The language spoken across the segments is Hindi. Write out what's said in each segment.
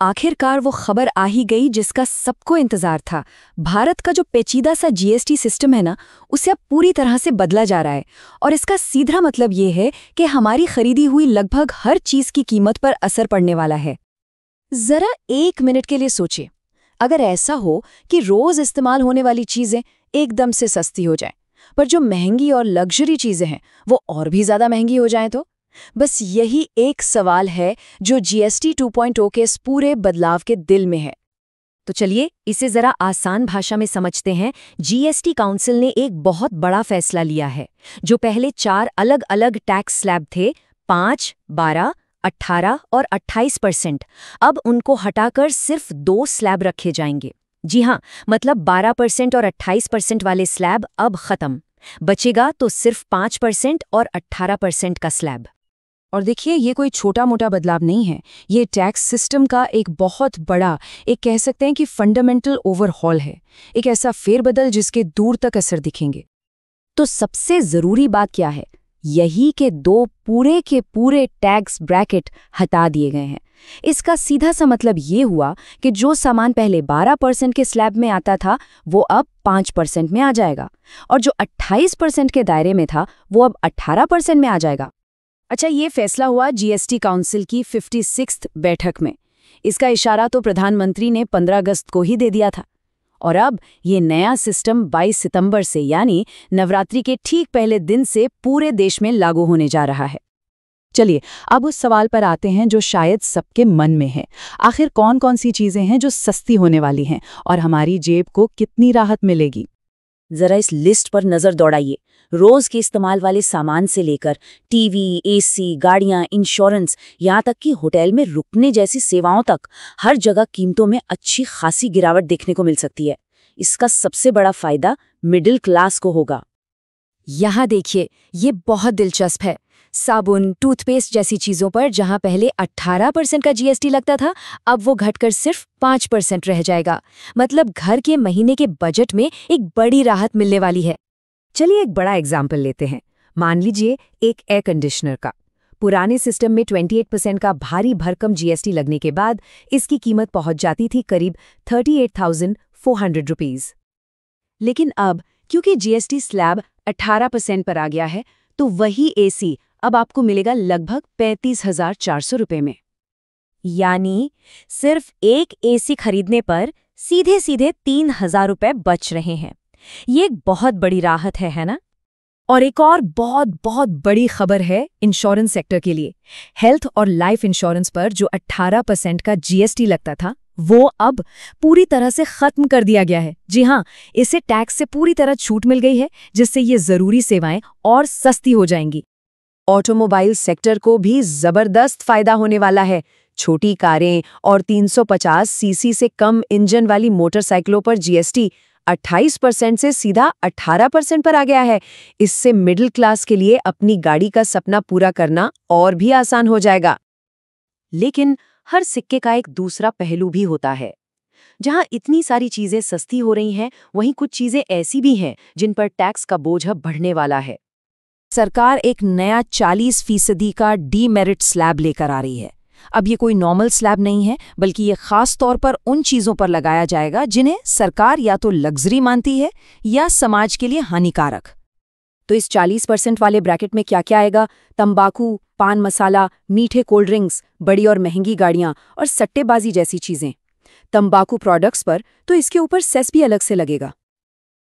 आखिरकार वो खबर आ ही गई जिसका सबको इंतजार था। भारत का जो पेचीदा सा जीएसटी सिस्टम है ना, उसे अब पूरी तरह से बदला जा रहा है। और इसका सीधा मतलब ये है कि हमारी खरीदी हुई लगभग हर चीज की कीमत पर असर पड़ने वाला है। जरा 1 मिनट के लिए सोचिए, अगर ऐसा हो कि रोज इस्तेमाल होने वाली चीजें एकदम से सस्ती हो जाएं, पर जो महंगी और लग्जरी चीजें हैं वो और भी ज्यादा महंगी हो जाएं तो? बस यही एक सवाल है जो जीएसटी 2.0 के इस पूरे बदलाव के दिल में है। तो चलिए इसे जरा आसान भाषा में समझते हैं। जीएसटी काउंसिल ने एक बहुत बड़ा फैसला लिया है। जो पहले 4 अलग अलग टैक्स स्लैब थे, 5, 12, 18 और 28%, अब उनको हटाकर सिर्फ 2 स्लैब रखे जाएंगे। जी हाँ, मतलब 12% और 28% वाले स्लैब अब खत्म। बचेगा तो सिर्फ 5% और 18% का स्लैब। और देखिए, ये कोई छोटा मोटा बदलाव नहीं है। ये टैक्स सिस्टम का एक बहुत बड़ा, एक कह सकते हैं कि फंडामेंटल ओवरहॉल है। एक ऐसा फेरबदल जिसके दूर तक असर दिखेंगे। तो सबसे जरूरी बात क्या है? यही के 2 पूरे के पूरे टैक्स ब्रैकेट हटा दिए गए हैं। इसका सीधा सा मतलब ये हुआ कि जो सामान पहले 12% के स्लैब में आता था वो अब 5% में आ जाएगा, और जो 28% के दायरे में था वो अब 18% में आ जाएगा। अच्छा, ये फैसला हुआ जीएसटी काउंसिल की 56th बैठक में। इसका इशारा तो प्रधानमंत्री ने 15 अगस्त को ही दे दिया था। और अब ये नया सिस्टम 22 सितंबर से, यानी नवरात्रि के ठीक पहले दिन से पूरे देश में लागू होने जा रहा है। चलिए अब उस सवाल पर आते हैं जो शायद सबके मन में है। आखिर कौन कौन सी चीजें हैं जो सस्ती होने वाली हैं और हमारी जेब को कितनी राहत मिलेगी? जरा इस लिस्ट पर नजर दौड़ाइए। रोज के इस्तेमाल वाले सामान से लेकर टीवी, एसी, गाड़ियां, इंश्योरेंस, यहाँ तक कि होटल में रुकने जैसी सेवाओं तक, हर जगह कीमतों में अच्छी खासी गिरावट देखने को मिल सकती है। इसका सबसे बड़ा फायदा मिडिल क्लास को होगा। यहाँ देखिए, ये बहुत दिलचस्प है। साबुन, टूथपेस्ट जैसी चीजों पर जहां पहले 18% का जीएसटी लगता था, अब वो घटकर सिर्फ 5% रह जाएगा। मतलब घर के महीने के बजट में एक बड़ी राहत मिलने वाली है। चलिए एक बड़ा एग्जाम्पल लेते हैं। मान लीजिए एक एयर कंडीशनर का। पुराने सिस्टम में 28% का भारी भरकम जीएसटी लगने के बाद इसकी कीमत पहुंच जाती थी करीब 38,400 रुपीज। लेकिन अब क्योंकि जीएसटी स्लैब 18% पर आ गया है, तो वही एसी अब आपको मिलेगा लगभग 35,400 रुपए में। यानी सिर्फ एक एसी खरीदने पर सीधे सीधे 3,000 रुपए बच रहे हैं। ये एक बहुत बड़ी राहत है ना? और एक और बहुत बहुत बड़ी खबर है इंश्योरेंस सेक्टर के लिए। हेल्थ और लाइफ इंश्योरेंस पर जो 18% का जीएसटी लगता था, वो अब पूरी तरह से खत्म कर दिया गया है। जी हाँ, इसे टैक्स से पूरी तरह छूट मिल गई है, जिससे ये जरूरी सेवाएं और सस्ती हो जाएंगी। ऑटोमोबाइल सेक्टर को भी जबरदस्त फायदा होने वाला है। छोटी कारें और 350 सीसी से कम इंजन वाली मोटरसाइकिलों पर जीएसटी 28% से सीधा 18% पर आ गया है। इससे मिडिल क्लास के लिए अपनी गाड़ी का सपना पूरा करना और भी आसान हो जाएगा। लेकिन हर सिक्के का एक दूसरा पहलू भी होता है। जहां इतनी सारी चीजें सस्ती हो रही हैं, वहीं कुछ चीजें ऐसी भी हैं जिन पर टैक्स का बोझ अब बढ़ने वाला है। सरकार एक नया 40% का डीमेरिट स्लैब लेकर आ रही है। अब ये कोई नॉर्मल स्लैब नहीं है, बल्कि ये खास तौर पर उन चीजों पर लगाया जाएगा जिन्हें सरकार या तो लग्जरी मानती है या समाज के लिए हानिकारक। तो इस 40% वाले ब्रैकेट में क्या क्या आएगा? तंबाकू, पान मसाला, मीठे कोल्ड ड्रिंक्स, बड़ी और महंगी गाड़ियां और सट्टेबाजी जैसी चीजें। तंबाकू प्रोडक्ट्स पर तो इसके ऊपर सेस भी अलग से लगेगा।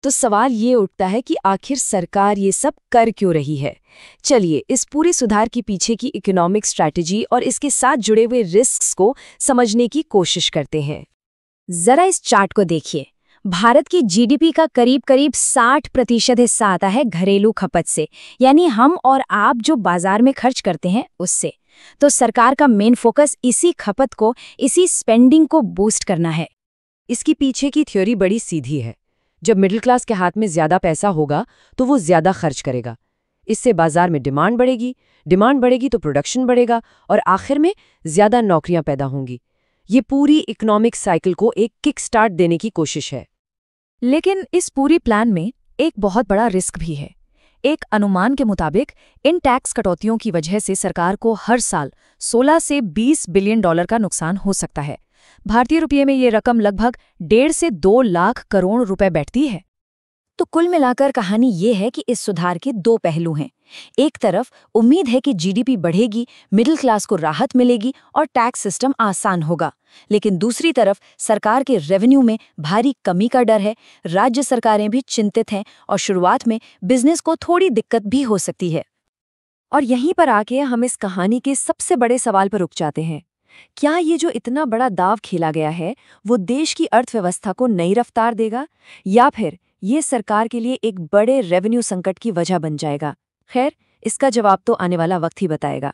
तो सवाल ये उठता है कि आखिर सरकार ये सब कर क्यों रही है? चलिए इस पूरे सुधार के पीछे की इकोनॉमिक स्ट्रैटेजी और इसके साथ जुड़े हुए रिस्क्स को समझने की कोशिश करते हैं। जरा इस चार्ट को देखिए। भारत की जीडीपी का करीब करीब 60% हिस्सा आता है घरेलू खपत से, यानी हम और आप जो बाजार में खर्च करते हैं उससे। तो सरकार का मेन फोकस इसी खपत को, इसी स्पेंडिंग को बूस्ट करना है। इसकी पीछे की थ्योरी बड़ी सीधी है। जब मिडिल क्लास के हाथ में ज्यादा पैसा होगा तो वो ज्यादा खर्च करेगा। इससे बाजार में डिमांड बढ़ेगी तो प्रोडक्शन बढ़ेगा और आखिर में ज्यादा नौकरियां पैदा होंगी। ये पूरी इकोनॉमिक साइकिल को एक किक स्टार्ट देने की कोशिश है। लेकिन इस पूरी प्लान में एक बहुत बड़ा रिस्क भी है। एक अनुमान के मुताबिक इन टैक्स कटौतियों की वजह से सरकार को हर साल 16 से 20 बिलियन डॉलर का नुकसान हो सकता है। भारतीय रुपये में ये रकम लगभग 1.5 से 2 लाख करोड़ रुपए बैठती है। तो कुल मिलाकर कहानी ये है कि इस सुधार के दो पहलू हैं। एक तरफ उम्मीद है कि जीडीपी बढ़ेगी, मिडिल क्लास को राहत मिलेगी और टैक्स सिस्टम आसान होगा। लेकिन दूसरी तरफ सरकार के रेवेन्यू में भारी कमी का डर है। राज्य सरकारें भी चिंतित हैं और शुरुआत में बिजनेस को थोड़ी दिक्कत भी हो सकती है। और यहीं पर आके हम इस कहानी के सबसे बड़े सवाल पर रुक जाते हैं। क्या ये जो इतना बड़ा दाव खेला गया है वो देश की अर्थव्यवस्था को नई रफ्तार देगा, या फिर ये सरकार के लिए एक बड़े रेवेन्यू संकट की वजह बन जाएगा? खैर, इसका जवाब तो आने वाला वक्त ही बताएगा।